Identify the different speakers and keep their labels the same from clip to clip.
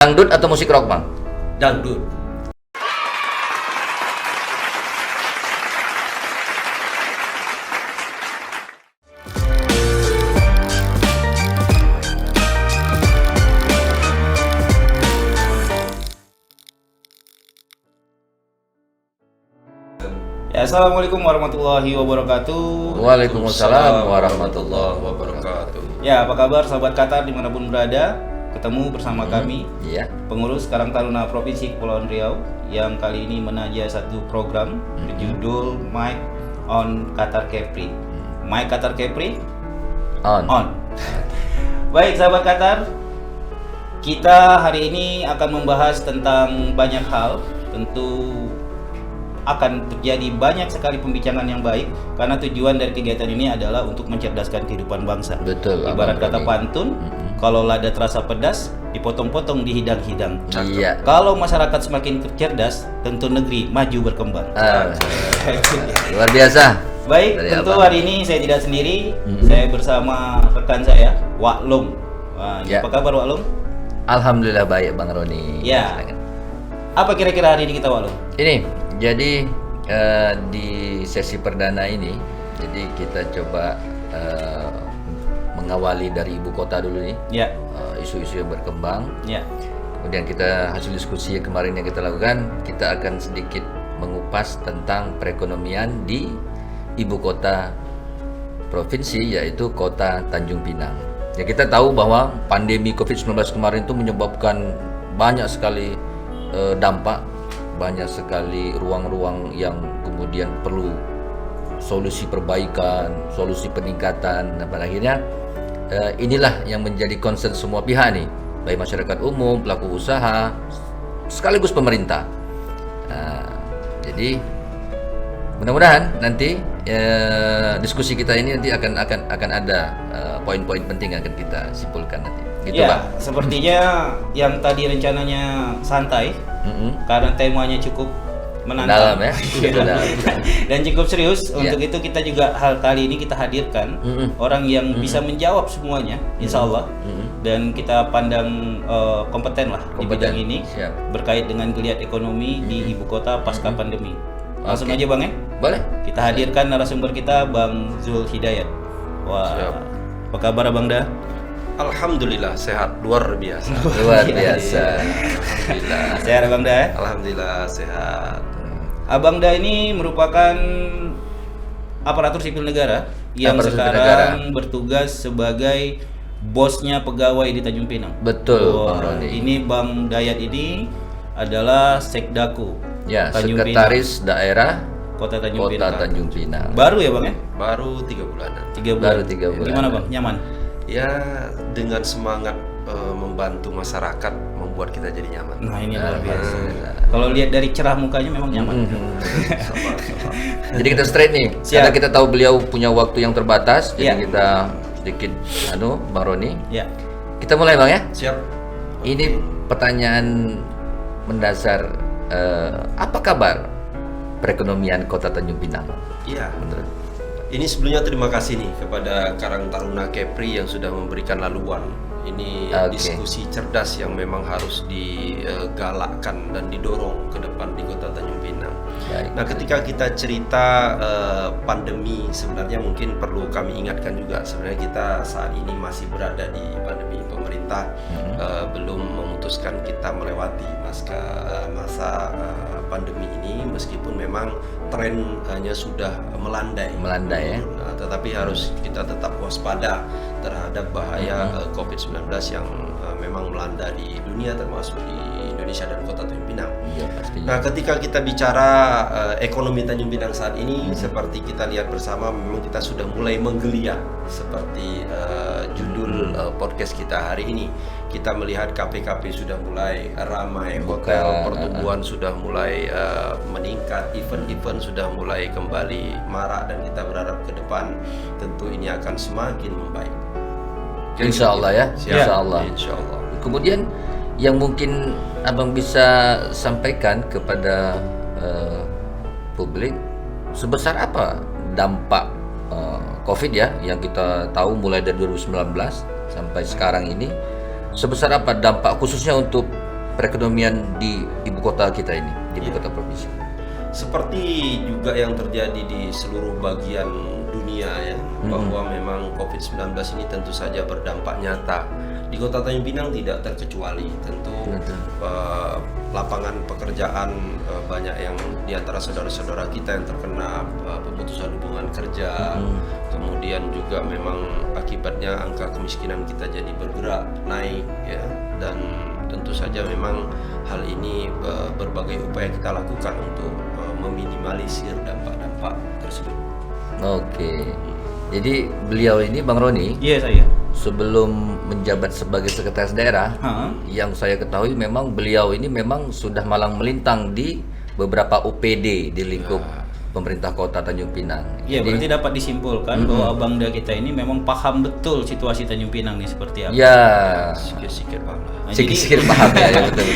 Speaker 1: Dangdut atau musik rock, Bang?
Speaker 2: Dangdut.
Speaker 3: Ya, Assalamualaikum warahmatullahi wabarakatuh.
Speaker 1: Waalaikumsalam warahmatullahi wabarakatuh.
Speaker 3: Ya, apa kabar sahabat Qatar dimanapun berada? Ketemu bersama kami,
Speaker 1: Iya.
Speaker 3: pengurus Karang Taruna Provinsi Kepulauan Riau, yang kali ini menaja satu program berjudul Mic on Qatar Kepri. Mic Qatar Kepri on. Baik sahabat Qatar, kita hari ini akan membahas tentang banyak hal. Tentu akan terjadi banyak sekali pembicaraan yang baik karena tujuan dari kegiatan ini adalah untuk mencerdaskan kehidupan bangsa.
Speaker 1: Betul.
Speaker 3: Ibarat
Speaker 1: Abang
Speaker 3: kata
Speaker 1: Roni.
Speaker 3: pantun, kalau lada terasa pedas, dipotong-potong dihidang-hidang.
Speaker 1: Iya.
Speaker 3: Kalau masyarakat semakin cerdas, tentu negeri maju berkembang.
Speaker 1: Luar biasa.
Speaker 3: Baik,
Speaker 1: Dari
Speaker 3: tentu
Speaker 1: abang.
Speaker 3: hari ini saya tidak sendiri, saya bersama rekan saya, Wak Lum. Wah,
Speaker 1: Ya.
Speaker 3: apa kabar Wak Lum?
Speaker 1: Alhamdulillah baik, Bang Roni.
Speaker 3: Ya.
Speaker 1: Silakan.
Speaker 3: Apa kira-kira hari ini kita Wak Lum?
Speaker 1: Ini jadi di sesi perdana ini, jadi kita coba mengawali dari ibu kota dulu nih,
Speaker 3: Ya,
Speaker 1: isu-isu yang berkembang.
Speaker 3: ya.
Speaker 1: Kemudian kita hasil diskusi yang kemarin yang kita lakukan, kita akan sedikit mengupas tentang perekonomian di ibu kota provinsi, yaitu kota Tanjung Pinang. Ya, kita tahu bahwa pandemi COVID-19 kemarin itu menyebabkan banyak sekali dampak, banyak sekali ruang-ruang yang kemudian perlu solusi perbaikan, solusi peningkatan. Nah, pada akhirnya inilah yang menjadi concern semua pihak nih, baik masyarakat umum, pelaku usaha, sekaligus pemerintah. Nah, jadi mudah-mudahan nanti diskusi kita ini nanti akan ada poin-poin penting yang akan kita simpulkan nanti. Gitu,
Speaker 3: Ya,
Speaker 1: Bang.
Speaker 3: sepertinya yang tadi rencananya santai karena temanya cukup menantang.
Speaker 1: Dalam ya.
Speaker 3: Iya.
Speaker 1: Dalam.
Speaker 3: Dan cukup serius.
Speaker 1: Ya.
Speaker 3: Untuk itu kita juga kali ini kita hadirkan orang yang bisa menjawab semuanya, insya Allah. Dan kita pandang kompeten lah di
Speaker 1: Kompeten.
Speaker 3: bidang ini.
Speaker 1: Siap.
Speaker 3: Berkait dengan geliat ekonomi di ibu kota pasca pandemi. Langsung
Speaker 1: Oke.
Speaker 3: aja Bang ya.
Speaker 1: Boleh?
Speaker 3: Kita hadirkan narasumber kita Bang Zul Hidayat. Wah,
Speaker 2: Siap.
Speaker 3: apa kabar Bang Da?
Speaker 2: Alhamdulillah sehat luar biasa.
Speaker 1: Luar
Speaker 3: Iya,
Speaker 1: biasa.
Speaker 2: Alhamdulillah.
Speaker 3: Sehat Bang Da?
Speaker 2: Alhamdulillah sehat.
Speaker 3: Abang Da ini merupakan aparatur sipil negara yang
Speaker 1: Aparatur sipil
Speaker 3: sekarang
Speaker 1: negara.
Speaker 3: bertugas sebagai bosnya pegawai di Tanjung Pinang.
Speaker 1: Betul,
Speaker 3: Wah,
Speaker 1: Bang Roni.
Speaker 3: ini Bang Dayat ini adalah Sekdaku
Speaker 1: Ya,
Speaker 3: Tanjung
Speaker 1: sekretaris daerah
Speaker 3: Kota Tanjung
Speaker 1: Kota
Speaker 3: Pinang.
Speaker 1: Tanjung Pinang.
Speaker 3: Baru ya Bang ya?
Speaker 2: Baru 3 bulanan.
Speaker 3: 3 bulan.
Speaker 1: Baru 3 bulan.
Speaker 3: Gimana Bang? Nyaman?
Speaker 2: Ya dengan semangat membantu masyarakat membuat kita jadi nyaman.
Speaker 3: Nah ini luar biasa.
Speaker 1: Alhamdulillah.
Speaker 3: Kalau lihat dari cerah mukanya memang nyaman.
Speaker 2: Sabar.
Speaker 1: Jadi kita straight nih,
Speaker 3: Siap.
Speaker 1: karena kita tahu beliau punya waktu yang terbatas, jadi
Speaker 3: Iya.
Speaker 1: kita sedikit, Bang Roni,
Speaker 3: Ya.
Speaker 1: kita mulai Bang ya.
Speaker 2: Siap.
Speaker 1: Ini pertanyaan mendasar, apa kabar perekonomian Kota Tanjung Pinang?
Speaker 2: Iya.
Speaker 1: Menurut?
Speaker 2: Ini sebelumnya terima kasih nih kepada Karang Taruna Kepri yang sudah memberikan laluan. Ini
Speaker 1: Oke.
Speaker 2: diskusi cerdas yang memang harus digalakkan dan didorong ke depan di Kota Tanjung Pinang.
Speaker 1: Baik.
Speaker 2: Nah, ketika kita cerita pandemi, sebenarnya mungkin perlu kami ingatkan juga sebenarnya kita saat ini masih berada di pandemi. Pemerintah belum memutuskan kita melewati masa pandemi ini, meskipun memang tren hanya sudah melandai.
Speaker 1: Melandai ya.
Speaker 2: Nah, tetapi harus kita tetap waspada terhadap bahaya COVID-19 yang memang melanda di dunia, termasuk di Indonesia dan Kota Tanjung Pinang.
Speaker 1: Iya pastinya.
Speaker 2: Nah, ketika kita bicara ekonomi Tanjung Pinang saat ini, seperti kita lihat bersama, memang kita sudah mulai menggeliat seperti judul podcast kita hari ini. Kita melihat KPKP sudah mulai ramai,
Speaker 1: Buka,
Speaker 2: hotel pertumbuhan sudah mulai meningkat, event-event sudah mulai kembali marak, dan kita berharap ke depan tentu ini akan semakin membaik.
Speaker 1: Insya Allah ya.
Speaker 2: Siap.
Speaker 1: Insya Allah.
Speaker 2: Insya Allah.
Speaker 1: Kemudian yang mungkin Abang bisa sampaikan kepada publik, sebesar apa dampak COVID ya, yang kita tahu mulai dari 2019 sampai sekarang ini, sebesar apa dampak khususnya untuk perekonomian di ibu kota kita ini, di ibu kota provinsi?
Speaker 2: Seperti juga yang terjadi di seluruh bagian dunia ya, bahwa memang COVID-19 ini tentu saja berdampak nyata. Di Kota Tanjung Pinang tidak terkecuali, tentu lapangan pekerjaan banyak yang di antara saudara-saudara kita yang terkena pemutusan hubungan kerja. Kemudian juga memang akibatnya angka kemiskinan kita jadi bergerak naik ya, dan tentu saja memang hal ini berbagai upaya kita lakukan untuk meminimalisir dampak-dampak tersebut.
Speaker 1: Oke. Jadi beliau ini Bang Roni,
Speaker 3: Iya saya.
Speaker 1: sebelum menjabat sebagai sekretaris daerah, yang saya ketahui memang beliau ini memang sudah malang melintang di beberapa UPD di lingkup pemerintah Kota Tanjung Pinang.
Speaker 3: Iya, berarti dapat disimpulkan bahwa Abangda kita ini memang paham betul situasi Tanjung Pinang nih seperti apa.
Speaker 1: Ya,
Speaker 2: Sikit-sikit paham lah.
Speaker 1: sedikit paham ya, betul.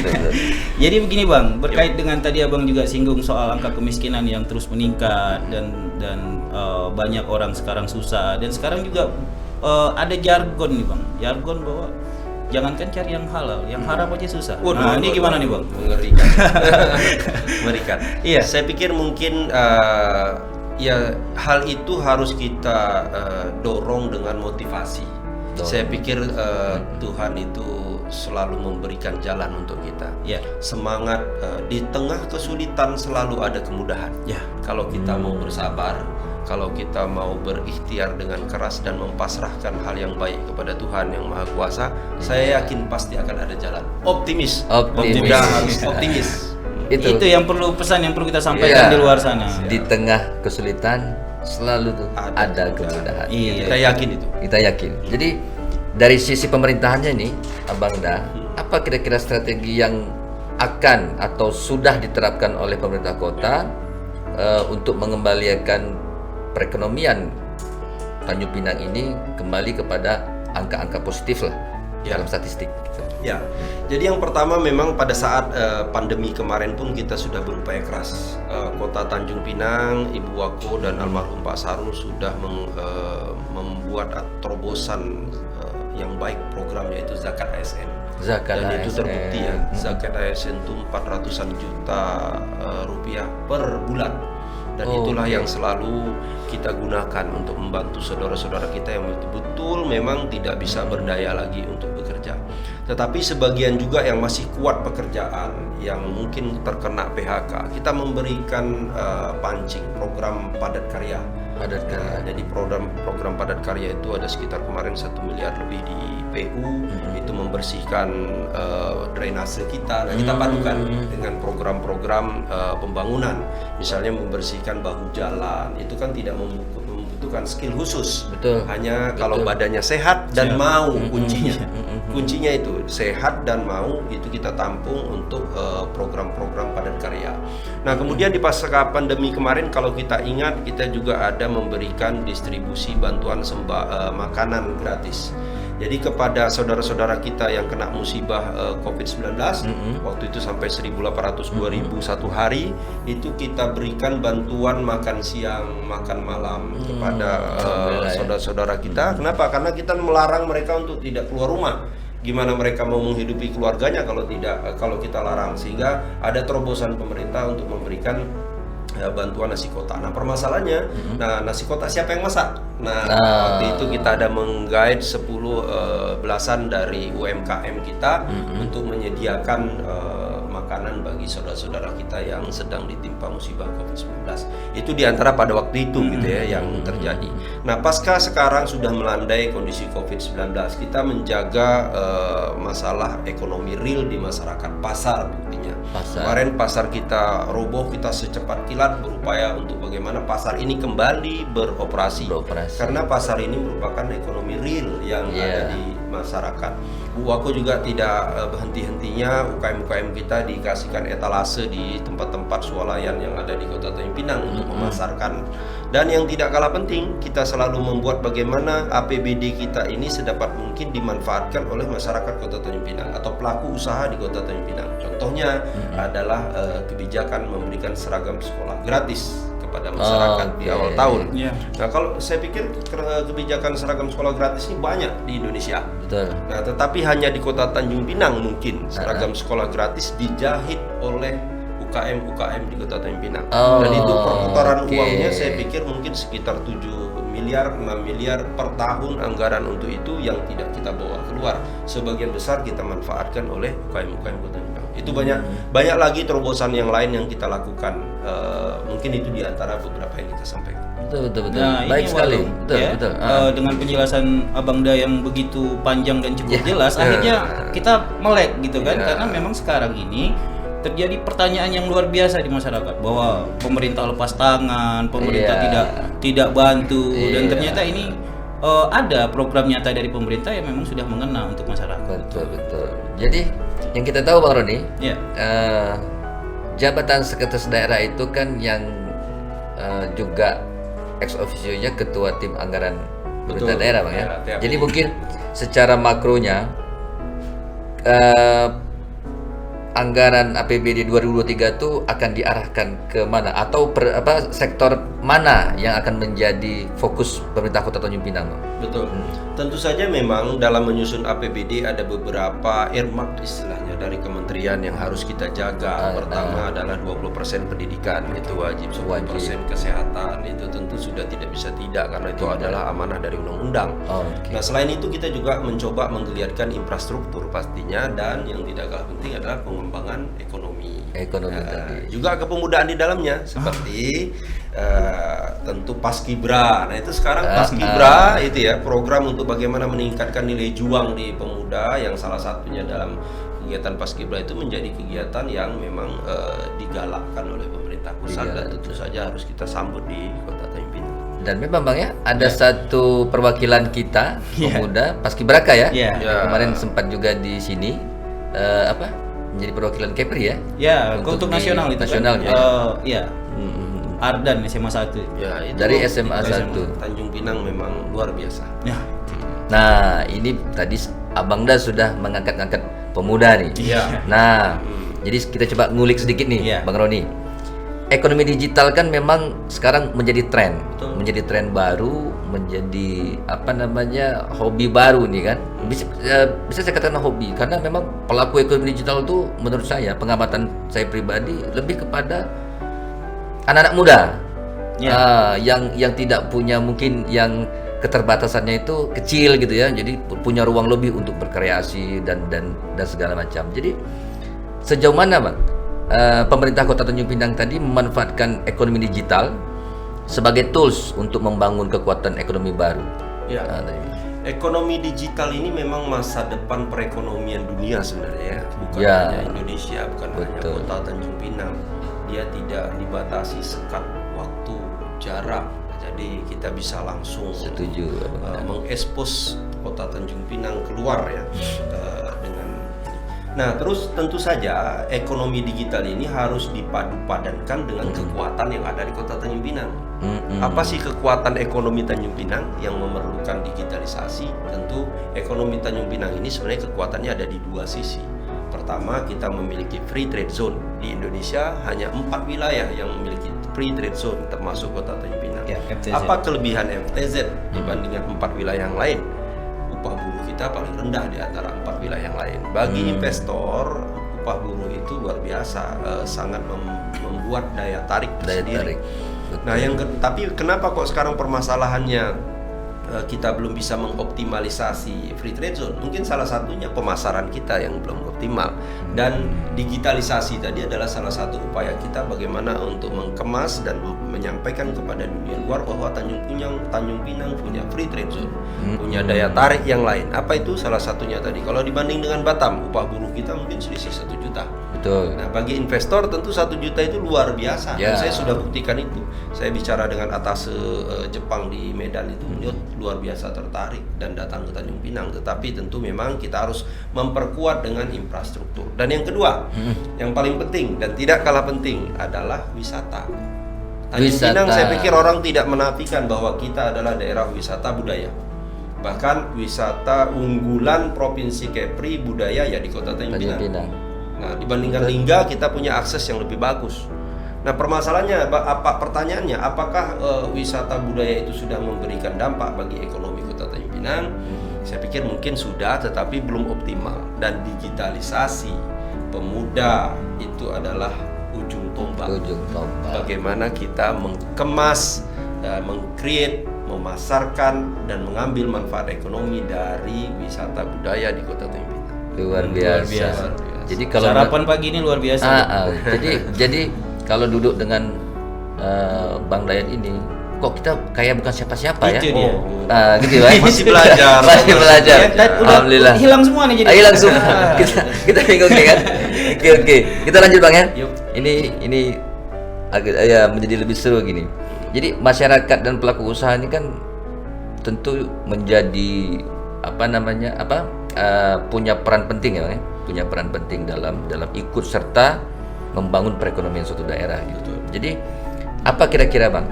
Speaker 3: Jadi begini Bang, berkait dengan tadi Abang juga singgung soal angka kemiskinan yang terus meningkat dan banyak orang sekarang susah, dan sekarang juga ada jargon nih Bang, jargon bahwa jangankan cari yang halal, yang haram aja susah. Nah, ini gimana nih Bang?
Speaker 2: Mengerikan. Mengerikan.
Speaker 3: Iya.
Speaker 2: Saya pikir mungkin ya hal itu harus kita dorong dengan motivasi. Saya pikir Tuhan itu selalu memberikan jalan untuk kita.
Speaker 3: Ya.
Speaker 2: Semangat di tengah kesulitan selalu ada kemudahan.
Speaker 3: Ya.
Speaker 2: Kalau kita mau bersabar, kalau kita mau berikhtiar dengan keras dan mempasrahkan hal yang baik kepada Tuhan yang Maha Kuasa, saya yakin pasti akan ada jalan. Optimis. Pemuda harus optimis.
Speaker 3: Itu yang perlu, pesan yang perlu kita sampaikan di luar sana.
Speaker 1: Di tengah kesulitan selalu tuh ada kemudahan.
Speaker 3: Iya.
Speaker 2: Kita yakin itu.
Speaker 1: Kita yakin. Jadi dari sisi pemerintahannya nih, Abangda, apa kira-kira strategi yang akan atau sudah diterapkan oleh pemerintah kota untuk mengembalikan perekonomian Tanjung Pinang ini kembali kepada angka-angka positif lah dalam statistik?
Speaker 2: Ya, jadi yang pertama memang pada saat pandemi kemarin pun kita sudah berupaya keras. Kota Tanjung Pinang, Ibu Wako dan almarhum Pak Sarul sudah membuat terobosan yang baik program, yaitu zakat ASN. Dan itu terbukti ya, zakat ASN itu 400-an juta rupiah per bulan. Dan itulah yang selalu kita gunakan untuk membantu saudara-saudara kita yang betul-betul memang tidak bisa berdaya lagi untuk bekerja. Tetapi sebagian juga yang masih kuat pekerjaan, yang mungkin terkena PHK, kita memberikan pancing, program padat karya. Jadi program padat karya itu ada sekitar kemarin 1 miliar lebih di PU, itu membersihkan drainase kita. Nah, kita padukan dengan program-program pembangunan, misalnya membersihkan bahu jalan. Itu kan tidak membutuhkan skill khusus.
Speaker 1: Betul.
Speaker 2: Hanya kalau badannya sehat dan mau, kuncinya itu sehat dan mau, itu kita tampung untuk program-program padat karya. Nah, kemudian di pasca pandemi kemarin, kalau kita ingat, kita juga ada memberikan distribusi bantuan makanan gratis. Jadi kepada saudara-saudara kita yang kena musibah COVID-19, waktu itu sampai 1.800-2.000 satu hari, itu kita berikan bantuan makan siang, makan malam kepada saudara-saudara kita. Kenapa? Karena kita melarang mereka untuk tidak keluar rumah. Gimana mereka mau menghidupi keluarganya kalau kita larang? Sehingga ada terobosan pemerintah untuk memberikan bantuan nasi kotak. Nah, permasalahannya, nasi kotak siapa yang masak? Nah, waktu itu kita ada menggait 10 belasan dari UMKM kita untuk menyediakan makanan bagi saudara-saudara kita yang sedang ditimpa musibah COVID-19. Itu diantara pada waktu itu gitu ya yang terjadi. Nah, pasca sekarang sudah melandai kondisi COVID-19, kita menjaga masalah ekonomi real di masyarakat, pasar buktinya. Kemarin pasar kita roboh, kita secepat kilat berupaya untuk bagaimana pasar ini kembali beroperasi. Karena pasar ini merupakan ekonomi real yang ada di masyarakat. Bu Wako juga tidak berhenti-hentinya, UKM-UKM kita dikasihkan etalase di tempat-tempat swalayan yang ada di Kota Tanjung Pinang untuk memasarkan. Dan yang tidak kalah penting, kita selalu membuat bagaimana APBD kita ini sedapat mungkin dimanfaatkan oleh masyarakat Kota Tanjung Pinang atau pelaku usaha di Kota Tanjung Pinang. Contohnya adalah kebijakan memberikan seragam sekolah gratis kepada masyarakat di awal tahun.
Speaker 3: Iya.
Speaker 2: Nah, kalau saya pikir kebijakan seragam sekolah gratis ini banyak di Indonesia.
Speaker 1: Betul.
Speaker 2: Nah, tetapi hanya di Kota Tanjung Pinang mungkin seragam sekolah gratis dijahit oleh UKM di Kota Tanjung Pinang. Dan itu perputaran uangnya saya pikir mungkin sekitar 7 miliar, 6 miliar per tahun anggaran untuk itu yang tidak kita bawa keluar. Sebagian besar kita manfaatkan oleh UKM Kota Tanjung Pinang. Itu banyak lagi terobosan yang lain yang kita lakukan. Mungkin itu di antara beberapa yang kita sampaikan.
Speaker 1: Betul.
Speaker 3: Nah,
Speaker 1: Baik
Speaker 3: ini
Speaker 1: sekali.
Speaker 3: Walung,
Speaker 1: Betul,
Speaker 3: ya,
Speaker 1: betul.
Speaker 3: dengan penjelasan Abang Da yang begitu panjang dan cukup jelas, akhirnya kita melek gitu kan, karena memang sekarang ini terjadi pertanyaan yang luar biasa di masyarakat bahwa pemerintah lepas tangan, pemerintah tidak bantu, dan ternyata ini ada program nyata dari pemerintah yang memang sudah mengena untuk masyarakat.
Speaker 1: Betul. Jadi yang kita tahu Bang Roni,
Speaker 3: Ya.
Speaker 1: Jabatan sekretaris daerah itu kan yang juga ex officio-nya ketua tim anggaran pemerintah
Speaker 2: Betul.
Speaker 1: daerah Bang ya.
Speaker 2: Ya,
Speaker 1: Jadi mungkin secara makronya anggaran APBD 2023 itu akan diarahkan ke mana atau sektor mana yang akan menjadi fokus pemerintah Kota Tanjung Pinang Bang?
Speaker 2: Betul. Tentu saja memang dalam menyusun APBD ada beberapa earmark istilahnya dari kementerian yang harus kita jaga. Pertama adalah 20% pendidikan, itu wajib. 10% kesehatan, itu tentu sudah tidak bisa tidak karena itu adalah amanah dari undang-undang. Nah, selain itu kita juga mencoba menggeliatkan infrastruktur pastinya, dan yang tidak kalah penting adalah pengembangan ekonomi.
Speaker 1: Tadi.
Speaker 2: Juga kepemudaan di dalamnya seperti tentu Paskibra. Nah, itu sekarang Paskibra itu ya, program untuk bagaimana meningkatkan nilai juang di pemuda, yang salah satunya dalam kegiatan Paskibra itu menjadi kegiatan yang memang digalakkan oleh pemerintah pusat dan tentu saja harus kita sambut di Kota Tanjung Pinang.
Speaker 1: Dan memang Bang ya, ada satu perwakilan kita pemuda Paskibraka ya. Kemarin sempat juga di sini menjadi perwakilan Kepri ya.
Speaker 3: Ya, untuk nasional itu
Speaker 1: nasional
Speaker 3: kan. Ya. Ardan SMA 1.
Speaker 2: Ya, itu
Speaker 1: Dari SMA 1.
Speaker 2: Tanjung Pinang memang luar biasa.
Speaker 3: Ya.
Speaker 1: Nah, ini tadi Abang Da sudah mengangkat-angkat pemuda nih.
Speaker 2: Iya.
Speaker 1: Nah, jadi kita coba ngulik sedikit nih, Bang Roni. Ekonomi digital kan memang sekarang menjadi tren, menjadi tren baru, menjadi hobi baru nih kan. Bisa saya katakan hobi karena memang pelaku ekonomi digital itu menurut saya, pengamatan saya pribadi, lebih kepada anak-anak muda yang tidak punya, mungkin yang keterbatasannya itu kecil gitu ya, jadi punya ruang lebih untuk berkreasi dan segala macam. Jadi sejauh mana Bang pemerintah Kota Tanjung Pinang tadi memanfaatkan ekonomi digital sebagai tools untuk membangun kekuatan ekonomi baru?
Speaker 2: Ya. Ekonomi digital ini memang masa depan perekonomian dunia sebenarnya ya, bukan hanya Indonesia, bukan hanya Kota Tanjung Pinang. Dia tidak dibatasi sekat waktu, jarak, jadi kita bisa langsung mengekspos Kota Tanjung Pinang keluar ya dengan. Nah, terus tentu saja ekonomi digital ini harus dipadu-padankan dengan kekuatan yang ada di Kota Tanjung Pinang. Apa sih kekuatan ekonomi Tanjung Pinang yang memerlukan digitalisasi? Tentu ekonomi Tanjung Pinang ini sebenarnya kekuatannya ada di dua sisi. Pertama, kita memiliki free trade zone. Di Indonesia hanya 4 wilayah yang memiliki free trade zone, termasuk Kota Tanjung Pinang. Apa kelebihan FTZ dibandingkan 4 wilayah yang lain? Upah buruh kita paling rendah di antara 4 wilayah yang lain. Bagi investor, upah buruh itu luar biasa, sangat membuat daya tarik tersendiri. Nah, tapi kenapa kok sekarang permasalahannya kita belum bisa mengoptimalisasi free trade zone? Mungkin salah satunya pemasaran kita yang belum optimal, dan digitalisasi tadi adalah salah satu upaya kita bagaimana untuk mengemas dan menyampaikan kepada dunia luar bahwa Tanjung Pinang punya free trade zone, punya daya tarik yang lain. Apa itu? Salah satunya tadi, kalau dibanding dengan Batam, upah buruh kita mungkin selisih 1 juta.
Speaker 1: Betul.
Speaker 2: Nah, bagi investor tentu 1 juta itu luar biasa. Dan saya sudah buktikan itu. Saya bicara dengan atase Jepang di Medan itu, dia luar biasa tertarik dan datang ke Tanjung Pinang. Tetapi tentu memang kita harus memperkuat dengan infrastruktur. Dan yang kedua, yang paling penting dan tidak kalah penting adalah wisata. Tanjung Pinang, saya pikir orang tidak menafikan bahwa kita adalah daerah wisata budaya. Bahkan wisata unggulan Provinsi Kepri budaya ya di Kota Tanjung Pinang. Nah, dibandingkan Lingga, kita punya akses yang lebih bagus. Nah, permasalahannya pertanyaannya, apakah wisata budaya itu sudah memberikan dampak bagi ekonomi Kota Tanjung Pinang? Saya pikir mungkin sudah, tetapi belum optimal. Dan digitalisasi pemuda itu adalah ujung tombak. Bagaimana kita mengemas, meng-create, memasarkan dan mengambil manfaat ekonomi dari wisata budaya di Kota Tanjung Pinang.
Speaker 1: Luar biasa. Jadi kalau
Speaker 3: sarapan pagi ini luar biasa.
Speaker 1: Jadi kalau duduk dengan Bang Dayat ini, kok kita kayak bukan siapa-siapa ya?
Speaker 3: Itu dia.
Speaker 1: Gitu ya.
Speaker 2: Masih belajar.
Speaker 1: Masih belajar.
Speaker 3: Alhamdulillah. Hilang semua nih jadi.
Speaker 1: Hilang semua. kita bingung kan? Oke. Kita lanjut Bang ya.
Speaker 2: Yuk.
Speaker 1: Ini agak ya menjadi lebih seru gini. Jadi masyarakat dan pelaku usaha ini kan tentu menjadi punya peran penting ya Bang ya? Punya peran penting dalam ikut serta membangun perekonomian suatu daerah gitu. Jadi apa kira-kira Bang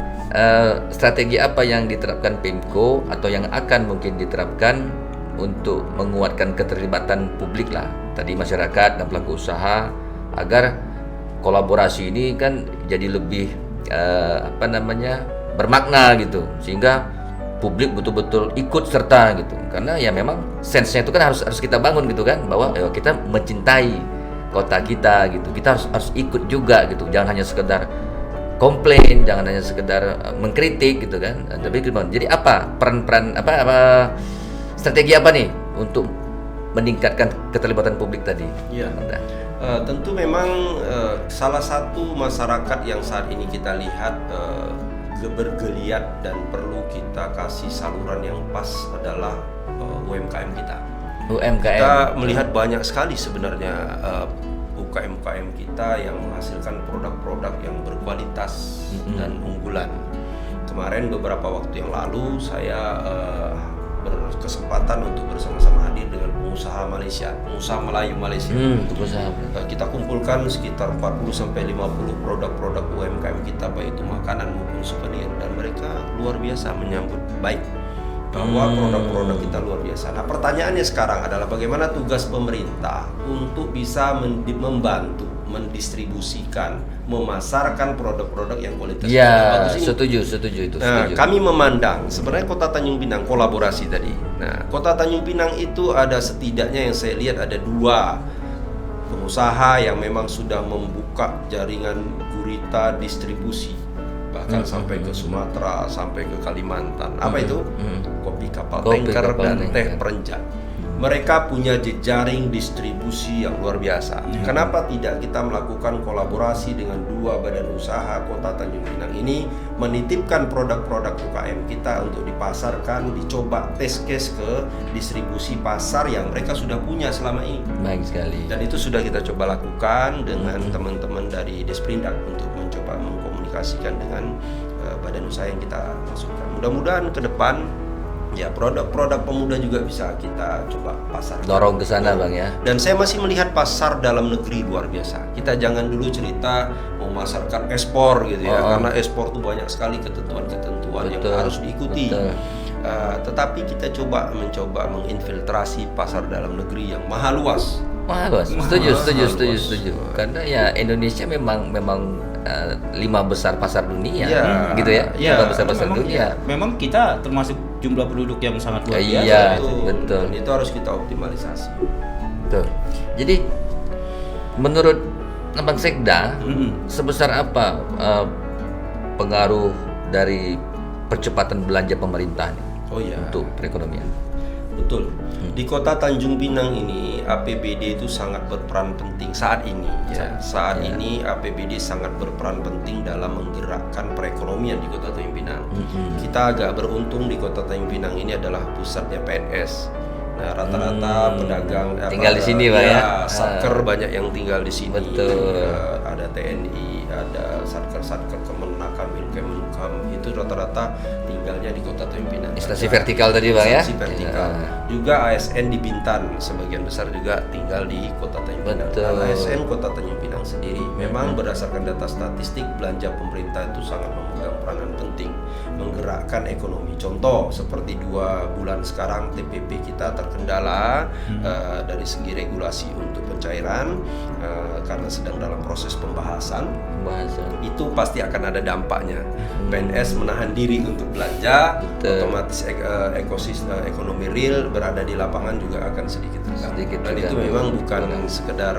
Speaker 1: strategi apa yang diterapkan Pemko atau yang akan mungkin diterapkan untuk menguatkan keterlibatan publik lah tadi masyarakat dan pelaku usaha agar kolaborasi ini kan jadi lebih bermakna gitu sehingga publik betul-betul ikut serta gitu karena ya memang sense-nya itu kan harus kita bangun gitu kan bahwa kita mencintai kota kita gitu, kita harus ikut juga gitu, jangan hanya sekedar komplain, jangan hanya sekedar mengkritik gitu kan, tapi jadi apa peran strategi apa nih untuk meningkatkan keterlibatan publik tadi?
Speaker 2: Iya. Tentu memang salah satu masyarakat yang saat ini kita lihat bergeliat dan perlu kita kasih saluran yang pas adalah UMKM kita. Kita melihat banyak sekali sebenarnya UKM-UKM kita yang menghasilkan produk-produk yang berkualitas dan unggulan. Kemarin beberapa waktu yang lalu saya berkesempatan untuk bersama-sama hadir dengan pengusaha Melayu Malaysia. Kita kumpulkan sekitar 40-50 produk-produk UMKM kita, baik itu makanan maupun souvenir, dan mereka luar biasa menyambut baik bahwa produk-produk kita luar biasa. Nah, pertanyaannya sekarang adalah bagaimana tugas pemerintah untuk bisa membantu mendistribusikan, memasarkan produk-produk yang kualitasnya bagus ini.
Speaker 1: Setuju itu.
Speaker 2: Nah, kami memandang sebenarnya Kota Tanjung Pinang kolaborasi tadi. Nah, Kota Tanjung Pinang itu ada setidaknya yang saya lihat ada 2 pengusaha yang memang sudah membuka jaringan gurita distribusi bahkan sampai ke Sumatera, sampai ke Kalimantan. Apa itu? Kopi kapal tanker dan teh perenjak. Mereka punya jejaring distribusi yang luar biasa. Kenapa tidak kita melakukan kolaborasi dengan 2 badan usaha Kota Tanjung Pinang ini, menitipkan produk-produk UKM kita untuk dipasarkan, dicoba test case ke distribusi pasar yang mereka sudah punya selama ini.
Speaker 1: Baik sekali.
Speaker 2: Dan itu sudah kita coba lakukan dengan teman-teman dari Desprindak untuk mencoba mengkomunikasikan dengan badan usaha yang kita masukkan. Mudah-mudahan ke depan ya produk-produk pemuda juga bisa kita coba pasar,
Speaker 1: dorong ke sana Bang ya.
Speaker 2: Dan saya masih melihat pasar dalam negeri luar biasa. Kita jangan dulu cerita memasarkan ekspor gitu ya, karena ekspor tuh banyak sekali ketentuan-ketentuan yang harus diikuti. Tetapi kita mencoba menginfiltrasi pasar dalam negeri yang maha luas. Setuju. Karena ya Indonesia memang
Speaker 3: 5 besar pasar dunia,
Speaker 2: gitu ya.
Speaker 3: 5 besar pasar dunia. Memang kita termasuk jumlah penduduk yang sangat luar biasa.
Speaker 1: Iya, betul.
Speaker 2: Dan itu harus kita optimalisasi.
Speaker 1: Betul. Jadi menurut Bang Sekda, sebesar apa pengaruh dari percepatan belanja pemerintah untuk perekonomian?
Speaker 2: Betul. Di Kota Tanjung Pinang ini APBD itu sangat berperan penting saat ini. Ini APBD sangat berperan penting dalam menggerakkan perekonomian di Kota Tanjung Pinang. Kita agak beruntung di Kota Tanjung Pinang ini adalah pusatnya PNS. Nah, rata-rata pedagang
Speaker 1: tinggal di sini, Pak ya.
Speaker 2: Satker banyak yang tinggal di sini.
Speaker 1: Betul.
Speaker 2: Ada TNI, ada satker Kemenakan, Menkumham, itu rata-rata tinggalnya di Kota Tanjung Pinang.
Speaker 1: Instansi vertikal tadi Bang ya.
Speaker 2: Instansi vertikal. Juga ASN di Bintan sebagian besar juga tinggal di Kota Tanjung Pinang. Dan ASN Kota Tanjung Pinang Pinang sendiri. Memang berdasarkan data statistik, belanja pemerintah itu sangat memegang peranan penting menggerakkan ekonomi. Contoh seperti 2 bulan sekarang TPP kita terkendala dari segi regulasi untuk pencairan karena sedang dalam proses pembahasan. Itu pasti akan ada dampaknya. PNS menahan diri untuk belanja, otomatis ekosistem ekonomi real berada di lapangan juga akan sedikit terganggu. Dan itu memang bukan sekedar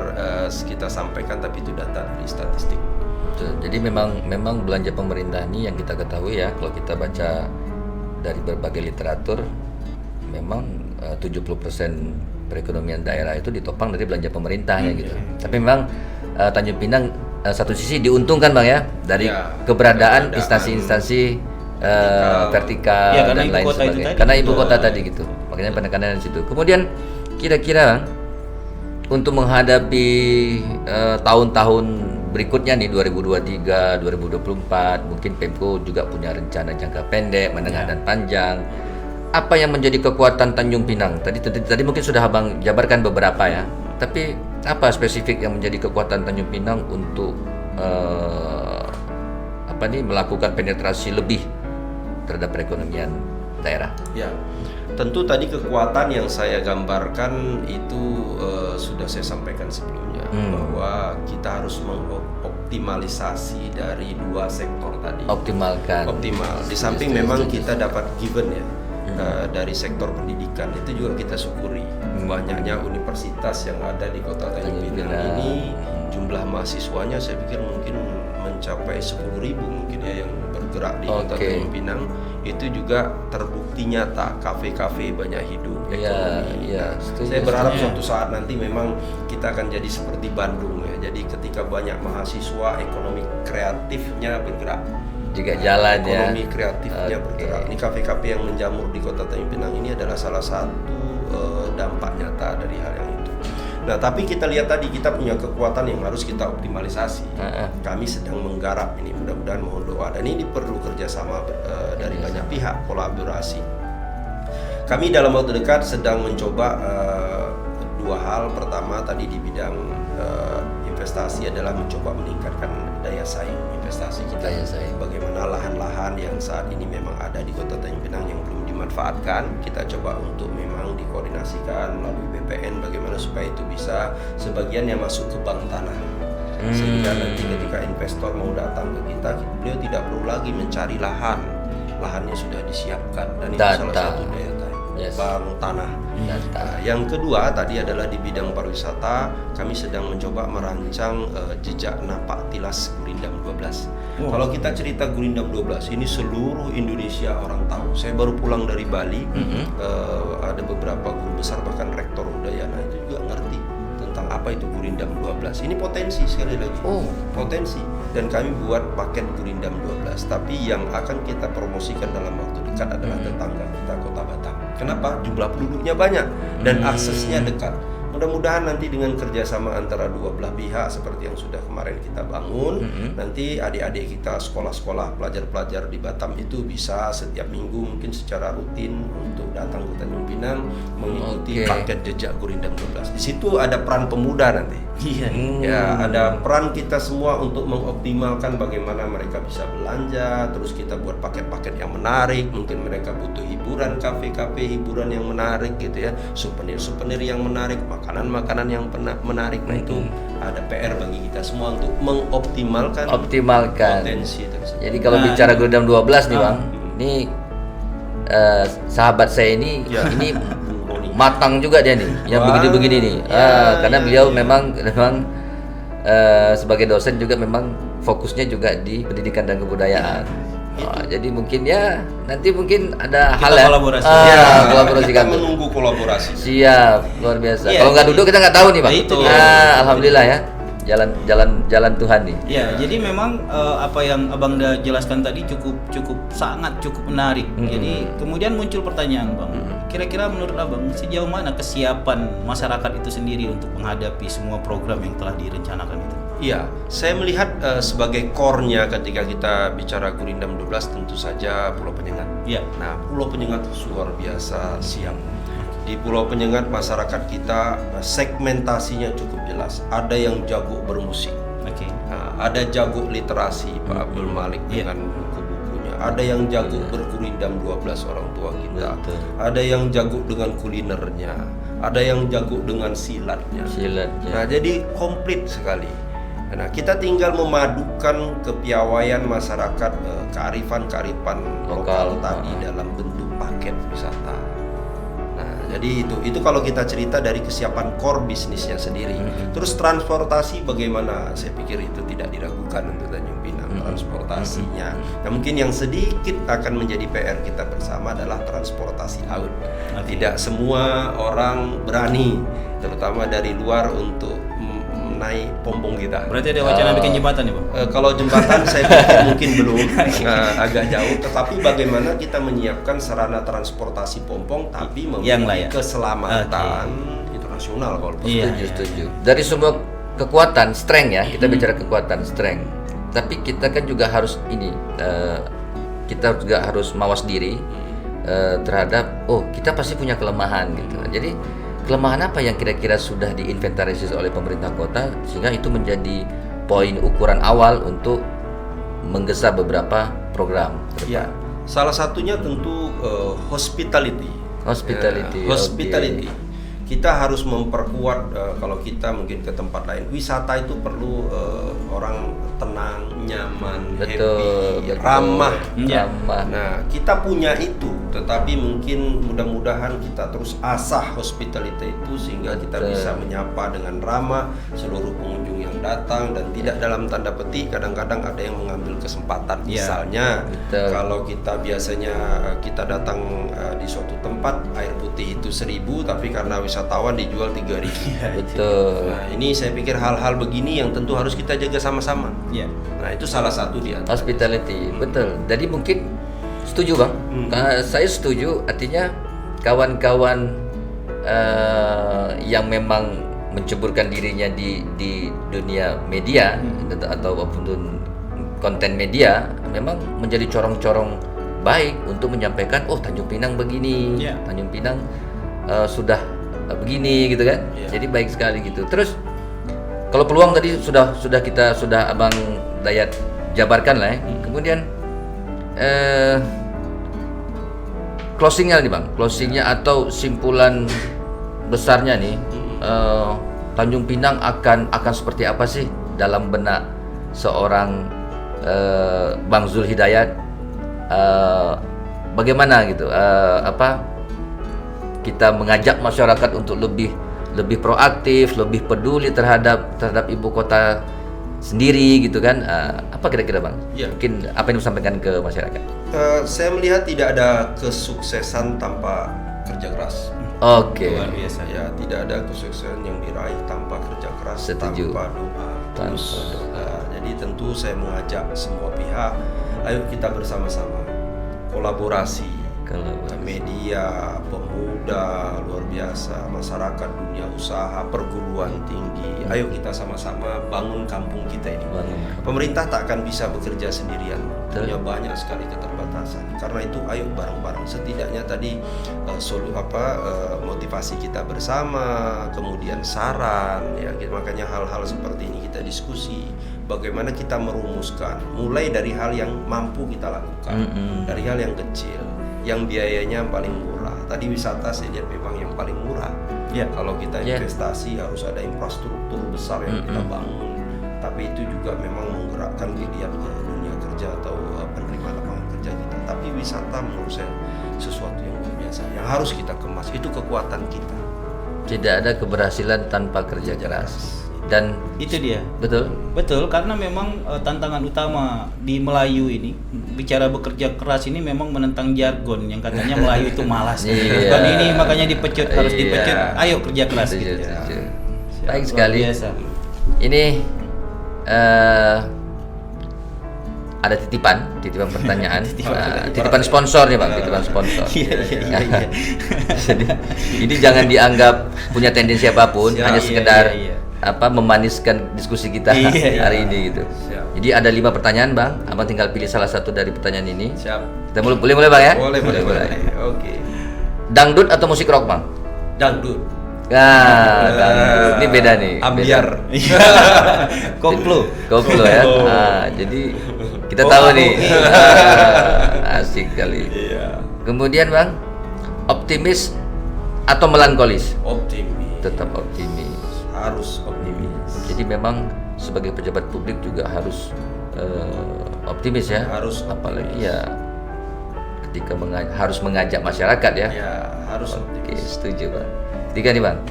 Speaker 2: kita sampaikan, tapi itu data dari statistik.
Speaker 1: Jadi memang belanja pemerintah ini yang kita ketahui ya, kalau kita baca dari berbagai literatur, memang 70% perekonomian daerah itu ditopang dari belanja pemerintah ya gitu. Tapi memang Tanjung Pinang satu sisi diuntungkan Bang ya dari keberadaan instansi-instansi vertikal
Speaker 3: ya,
Speaker 1: dan lain sebagainya. Karena ibu kota tadi gitu. Makanya penekanan di situ. Kemudian kira-kira Bang, untuk menghadapi tahun-tahun berikutnya nih 2023, 2024, mungkin Pemko juga punya rencana jangka pendek, menengah dan panjang. Apa yang menjadi kekuatan Tanjung Pinang? Tadi mungkin sudah Abang jabarkan beberapa ya. Tapi apa spesifik yang menjadi kekuatan Tanjung Pinang untuk melakukan penetrasi lebih terhadap perekonomian daerah?
Speaker 2: Ya. Tentu tadi kekuatan yang saya gambarkan itu sudah saya sampaikan sebelumnya bahwa kita harus mengoptimalisasi dari 2 sektor tadi. Optimal. Di samping memang kita dapat given ya dari sektor pendidikan, itu juga kita syukuri. Banyaknya universitas yang ada di Kota Tanjung Pinang ini, jumlah mahasiswanya saya pikir mungkin mencapai 10.000 mungkin ya yang bergerak di Kota Tanjung Pinang. Itu juga terbukti nyata, kafe-kafe banyak hidup, ekonomi. Saya berharap suatu saat nanti memang kita akan jadi seperti Bandung ya. Jadi ketika banyak mahasiswa, ekonomi kreatifnya bergerak.
Speaker 1: Juga jalan
Speaker 2: ekonomi kreatifnya bergerak. Ini kafe-kafe yang menjamur di Kota Tanjung Pinang ini adalah salah satu dampak nyata dari hal yang itu. Nah, tapi kita lihat tadi kita punya kekuatan yang harus kita optimalisasi. Kami sedang menggarap ini, mudah-mudahan mohon doa. Dan ini perlu kerjasama dari banyak pihak, kolaborasi. Kami dalam waktu dekat sedang mencoba 2 hal. Pertama tadi di bidang investasi adalah mencoba meningkatkan daya saing investasi kita. Bagaimana lahan-lahan yang saat ini memang ada di Kota Tanjung Pinang yang belum dimanfaatkan, kita coba untuk memang dikoordinasikan melalui BPN bagaimana supaya itu bisa sebagian yang masuk ke bank tanah. Sehingga nanti ketika investor mau datang ke kita, beliau tidak perlu lagi mencari lahannya sudah disiapkan, dan itu salah satu daya tarik bank tanah. Nah, yang kedua tadi adalah di bidang pariwisata, kami sedang mencoba merancang jejak napak tilas Gurindam 12. Kalau kita cerita Gurindam 12 ini seluruh Indonesia orang tahu. Saya baru pulang dari Bali, ada beberapa guru besar bahkan rektor Udayana itu juga ngerti tentang apa itu Gurindam 12. Ini potensi sekali lagi. Potensi. Dan kami buat paket Gurindam 12. Tapi yang akan kita promosikan dalam waktu dekat adalah tetangga kita Kota Batam. Kenapa? Jumlah penduduknya banyak dan aksesnya dekat. Mudah-mudahan nanti dengan kerjasama antara dua belah pihak seperti yang sudah kemarin kita bangun, nanti adik-adik kita sekolah-sekolah pelajar-pelajar di Batam itu bisa setiap minggu mungkin secara rutin untuk datang ke Tanjung Pinang mengikuti paket jejak Gurindam 12. Di situ ada peran pemuda nanti. Ya, ada peran kita semua untuk mengoptimalkan bagaimana mereka bisa belanja, terus kita buat paket-paket yang menarik, mungkin mereka butuh hiburan, kafe-kafe hiburan yang menarik gitu ya, souvenir-souvenir yang menarik, makanan-makanan yang menarik. Nah itu ada PR bagi kita semua untuk mengoptimalkan potensi tersebut.
Speaker 1: Jadi kalau bicara Gurindam 12 nih Bang, ini sahabat saya ini matang juga dia nih, yang begini-begini nih. Karena beliau memang sebagai dosen juga memang fokusnya juga di pendidikan dan kebudayaan. Jadi mungkin ya nanti mungkin ada
Speaker 3: kita
Speaker 1: hal ya
Speaker 3: kolaborasi.
Speaker 1: Kolaborasi
Speaker 2: kita
Speaker 1: kami.
Speaker 2: menunggu kolaborasi.
Speaker 1: Siap, luar biasa. Kalau nggak duduk kita nggak tahu nih Bang. Alhamdulillah ya. Jalan Tuhan nih.
Speaker 3: Ya, jadi memang apa yang Abang udah jelaskan tadi sangat cukup menarik. Jadi kemudian muncul pertanyaan Bang. Kira-kira menurut Abang sejauh mana kesiapan masyarakat itu sendiri untuk menghadapi semua program yang telah direncanakan itu?
Speaker 2: Iya, saya melihat sebagai core-nya ketika kita bicara Gurindam 12 tentu saja Pulau Penyengat.
Speaker 3: Iya.
Speaker 2: Nah, Pulau Penyengat luar biasa siap. Di Pulau Penyengat masyarakat kita segmentasinya cukup jelas. Ada yang jago bermusik,
Speaker 3: Oke.
Speaker 2: Nah, ada jago literasi Pak Abdul Malik dengan buku-bukunya. Ada yang jago berkurindam 12 orang tua kita.
Speaker 1: Betul.
Speaker 2: Ada yang jago dengan kulinernya. Ada yang jago dengan silatnya. Nah, jadi komplit sekali. Nah, kita tinggal memadukan kepiawaian masyarakat, kearifan-kearifan lokal tadi dalam bentuk paket wisata. Nah, jadi itu kalau kita cerita dari kesiapan core bisnisnya sendiri. Terus transportasi bagaimana? Saya pikir itu tidak diragukan untuk Tanjung Pinang, transportasinya. Nah, mungkin yang sedikit akan menjadi PR kita bersama adalah transportasi laut. Tidak semua orang berani, terutama dari luar, untuk naik pompong kita.
Speaker 3: Berarti ada wacana bikin jembatan ya, Bang?
Speaker 2: Kalau jembatan saya pikir mungkin belum, agak jauh. Tetapi bagaimana kita menyiapkan sarana transportasi pompong tapi memiliki keselamatan internasional kalau
Speaker 1: Setuju. Dari semua kekuatan, strength ya, kita bicara kekuatan, strength. Tapi kita kan juga harus kita juga harus mawas diri terhadap kita pasti punya kelemahan gitu. Jadi kelemahan apa yang kira-kira sudah diinventarisasi oleh pemerintah kota sehingga itu menjadi poin ukuran awal untuk menggesa beberapa program?
Speaker 2: Ya, salah satunya tentu hospitality.
Speaker 1: Okay.
Speaker 2: Kita harus memperkuat, kalau kita mungkin ke tempat lain, wisata itu perlu orang tenang, nyaman, happy, ramah. Nah, kita punya itu, tetapi mungkin mudah-mudahan kita terus asah hospitality itu sehingga kita bisa menyapa dengan ramah seluruh pengunjung yang datang dan tidak dalam tanda petik kadang-kadang ada yang mengambil kesempatan. Misalnya kalau kita biasanya kita datang di suatu tempat air putih itu 1.000 tapi karena wisatawan dijual 3.000.
Speaker 1: Betul.
Speaker 2: Nah, ini saya pikir hal-hal begini yang tentu harus kita jaga sama-sama. Nah, itu salah satu di antara
Speaker 1: hospitality. Betul. Jadi mungkin setuju Bang. Saya setuju, artinya kawan-kawan yang memang menceburkan dirinya di dunia media atau apapun konten media memang menjadi corong-corong baik untuk menyampaikan Tanjung Pinang begini, Tanjung Pinang sudah begini gitu kan. Jadi baik sekali gitu. Terus kalau peluang tadi sudah Abang Dayat jabarkan lah ya. Kemudian closingnya nih Bang, atau simpulan besarnya nih, Tanjung Pinang akan seperti apa sih dalam benak seorang Bang Zul Hidayat? Bagaimana gitu? Kita mengajak masyarakat untuk lebih proaktif, lebih peduli terhadap ibu kota sendiri gitu kan? Apa kira-kira Bang? Mungkin apa yang disampaikan ke masyarakat?
Speaker 2: Saya melihat tidak ada kesuksesan tanpa kerja keras.
Speaker 1: Oke.
Speaker 3: Luar biasa.
Speaker 2: Ya, tidak ada kesuksesan yang diraih tanpa kerja keras,
Speaker 1: Setuju.
Speaker 2: tanpa doa. Jadi tentu saya mengajak semua pihak, ayo kita bersama-sama kolaborasi. Media, pemuda, luar biasa, masyarakat, dunia usaha, perguruan tinggi. Ayo kita sama-sama bangun kampung kita ini. Pemerintah tak akan bisa bekerja sendirian, punya banyak sekali keterbatasan. Karena itu ayo bareng-bareng. Setidaknya tadi motivasi kita bersama, kemudian saran, ya. Makanya hal-hal seperti ini kita diskusi. Bagaimana kita merumuskan, mulai dari hal yang mampu kita lakukan, dari hal yang kecil, yang biayanya paling murah. Tadi wisata saya lihat memang yang paling murah. Kalau kita investasi harus ada infrastruktur besar yang kita bangun. Tapi itu juga memang menggerakkan geliat dunia kerja atau penerima lapangan kerja kita. Tapi wisata menurut saya sesuatu yang luar biasa yang harus kita kemas. Itu kekuatan kita.
Speaker 1: Tidak ada keberhasilan tanpa kerja keras. Dan
Speaker 3: itu dia.
Speaker 1: Betul,
Speaker 3: karena memang tantangan utama di Melayu ini, bicara bekerja keras ini memang menentang jargon yang katanya Melayu itu malas. Dan ini makanya harus dipecut. Ayo kerja keras.
Speaker 1: Baik sekali. Ini ada titipan pertanyaan, titipan sponsor nih Bang, titipan sponsor.
Speaker 3: Iya.
Speaker 1: Jadi ini jangan dianggap punya tendensi apapun, hanya sekedar memaniskan diskusi kita hari ini gitu. Jadi ada 5 pertanyaan Bang, Abang tinggal pilih salah satu dari pertanyaan ini. Kita boleh Bang ya?
Speaker 2: Boleh. Oke.
Speaker 1: Dangdut atau musik rock Bang?
Speaker 2: Dangdut.
Speaker 1: Nah, ini beda nih.
Speaker 2: Ambiar.
Speaker 3: Koplo.
Speaker 1: Koplo ya. Jadi kita tahu nih. Asik kali.
Speaker 2: Iya.
Speaker 1: Kemudian Bang, optimis atau melankolis?
Speaker 2: Optimis.
Speaker 1: Tetap optimis.
Speaker 2: Harus optimis.
Speaker 1: Jadi memang sebagai pejabat publik juga harus optimis ya.
Speaker 2: Harus optimis.
Speaker 1: Apalagi ya ketika harus mengajak masyarakat ya.
Speaker 2: Ya, harus
Speaker 1: Oke,
Speaker 2: optimis.
Speaker 1: setuju Bang. Tiga nih Bang,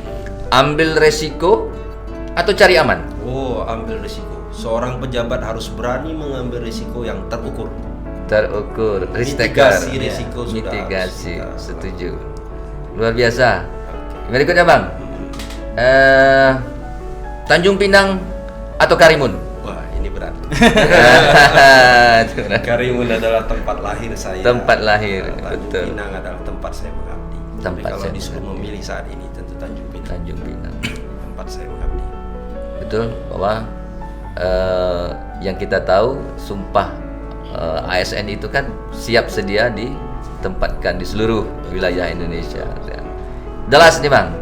Speaker 1: ambil resiko atau cari aman?
Speaker 2: Oh, ambil risiko. Seorang pejabat harus berani mengambil risiko yang terukur.
Speaker 1: Terukur, risk taker.
Speaker 2: Mitigasi risiko sudah
Speaker 1: Mitigasi,
Speaker 2: harus kita-
Speaker 1: setuju. Luar biasa. Berikutnya Bang, Tanjung Pinang atau Karimun?
Speaker 2: Wah, ini berat.
Speaker 1: Itu benar.
Speaker 2: Karimun adalah tempat lahir saya.
Speaker 1: Tempat lahir,
Speaker 2: Tanjung
Speaker 1: betul.
Speaker 2: Pinang adalah tempat saya mengabdi. Tapi
Speaker 1: Tempat
Speaker 2: kalau
Speaker 1: saya
Speaker 2: disuruh
Speaker 1: mengabdi.
Speaker 2: memilih saat ini tentu Tanjung Pinang.
Speaker 1: Tanjung Pinang.
Speaker 2: Tempat saya mengabdi.
Speaker 1: Betul bahwa yang kita tahu sumpah ASN itu kan siap sedia ditempatkan di seluruh wilayah Indonesia. Jelas nih Bang,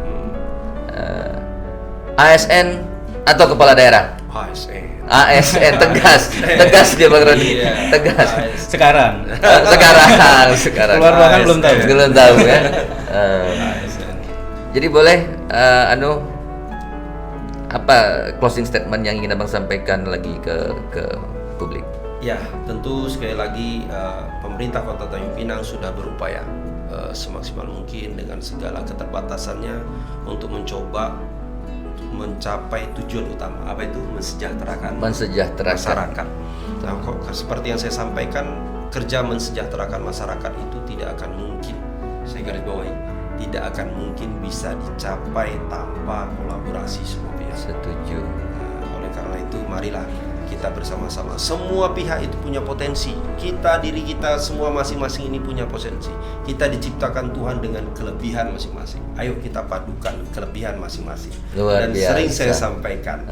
Speaker 1: ASN atau kepala daerah?
Speaker 2: ASN.
Speaker 1: ASN tegas dia Bang Roni,
Speaker 2: Iya.
Speaker 1: tegas.
Speaker 3: Sekarang.
Speaker 1: Sekarang.
Speaker 3: Keluar ruangan belum tahu.
Speaker 1: Belum tahu ya. Jadi boleh apa closing statement yang ingin Abang sampaikan lagi ke publik?
Speaker 2: Ya, tentu sekali lagi pemerintah Kota Tanjung Pinang sudah berupaya semaksimal mungkin dengan segala keterbatasannya untuk mencoba mencapai tujuan utama, apa itu mensejahterakan masyarakat. Nah, kok seperti yang saya sampaikan, kerja mensejahterakan masyarakat itu tidak akan mungkin, saya garis bawahi, tidak akan mungkin bisa dicapai tanpa kolaborasi semua pihak.
Speaker 1: Setuju.
Speaker 2: Nah, oleh karena itu marilah kita bersama-sama. Semua pihak itu punya potensi. Diri kita semua masing-masing ini punya potensi. Kita diciptakan Tuhan dengan kelebihan masing-masing. Ayo kita padukan kelebihan masing-masing.
Speaker 1: Luar
Speaker 2: Dan
Speaker 1: biasa.
Speaker 2: sering saya sampaikan,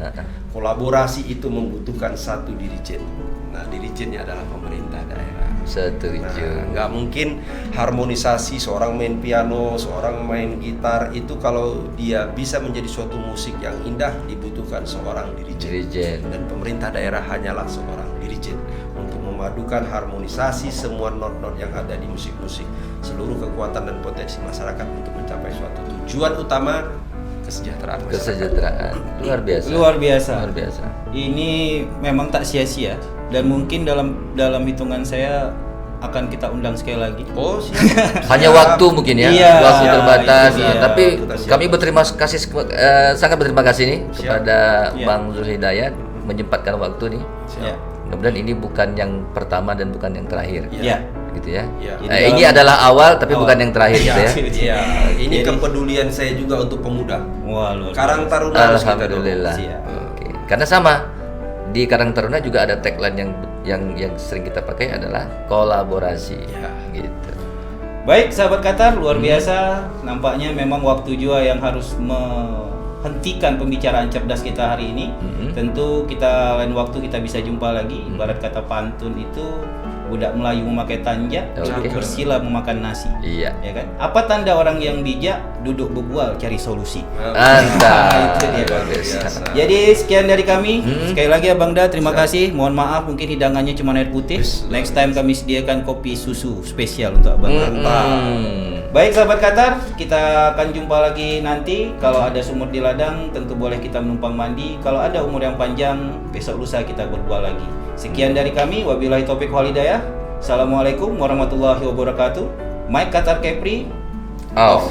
Speaker 2: kolaborasi itu membutuhkan satu dirijen. Nah, dirijennya adalah pemerintah daerah.
Speaker 1: Setuju.
Speaker 2: Nah, nggak mungkin harmonisasi seorang main piano, seorang main gitar itu kalau dia bisa menjadi suatu musik yang indah dibutuhkan seorang dirijen.
Speaker 1: Dirijen.
Speaker 2: Dan pemerintah daerah hanyalah seorang dirijen untuk memadukan harmonisasi semua not-not yang ada di musik-musik, seluruh kekuatan dan potensi masyarakat untuk mencapai suatu tujuan utama, kesejahteraan masyarakat.
Speaker 1: Kesejahteraan. Luar biasa.
Speaker 3: Luar biasa.
Speaker 1: Luar biasa.
Speaker 3: Ini memang tak sia-sia dan mungkin dalam hitungan saya akan kita undang sekali lagi.
Speaker 2: Oh, siap.
Speaker 1: Hanya waktu mungkin ya,
Speaker 3: Iya,
Speaker 1: waktu
Speaker 3: iya,
Speaker 1: terbatas.
Speaker 3: itu dia.
Speaker 1: Tapi
Speaker 2: Kita siap.
Speaker 1: kami berterima kasih, sangat berterima kasih nih
Speaker 2: Siap.
Speaker 1: kepada
Speaker 3: Iya.
Speaker 1: Bang Zulhidayat menyempatkan waktu nih.
Speaker 3: Ya.
Speaker 1: Mudah-mudahan ini bukan yang pertama dan bukan yang terakhir,
Speaker 3: Ya.
Speaker 1: gitu ya.
Speaker 2: Iya.
Speaker 3: Jadi
Speaker 1: Ini
Speaker 3: dalam-
Speaker 1: adalah awal tapi
Speaker 3: Awal.
Speaker 1: bukan yang terakhir, gitu ya.
Speaker 2: Iya, ini
Speaker 3: Jadi-
Speaker 2: kepedulian saya juga untuk pemuda.
Speaker 3: Wah, luar
Speaker 2: Karang
Speaker 3: biasa.
Speaker 2: Taruna harus kita dorong.
Speaker 1: Alhamdulillah.
Speaker 3: Siap.
Speaker 1: Oke. Karena sama di Karang Taruna juga ada tagline yang sering kita pakai adalah kolaborasi.
Speaker 2: Ya.
Speaker 1: Gitu.
Speaker 3: Baik, sahabat Qatar, luar biasa. Nampaknya memang waktu juga yang harus menghentikan pembicaraan cerdas kita hari ini. Tentu kita lain waktu kita bisa jumpa lagi. Ibarat kata pantun itu, budak Melayu memakai tanja,
Speaker 1: Oke.
Speaker 3: bersila memakan nasi.
Speaker 1: Iya.
Speaker 3: Ya kan? Apa tanda orang yang bijak? Duduk berbual cari solusi.
Speaker 1: Anda.
Speaker 3: Itu dia.
Speaker 1: Luar biasa.
Speaker 3: Jadi sekian dari kami. Sekali lagi Abang Da, terima kasih. Mohon maaf mungkin hidangannya cuma air putih. Next time kami sediakan kopi susu spesial untuk Abang Da. Baik sahabat Qatar, kita akan jumpa lagi nanti. Kalau ada sumur di ladang, tentu boleh kita menumpang mandi. Kalau ada umur yang panjang, besok lusa kita berbual lagi. Sekian dari kami. Wabillahi taufiq wal hidayah. Assalamualaikum warahmatullahi wabarakatuh. Mike Qatar Kepri
Speaker 1: Off.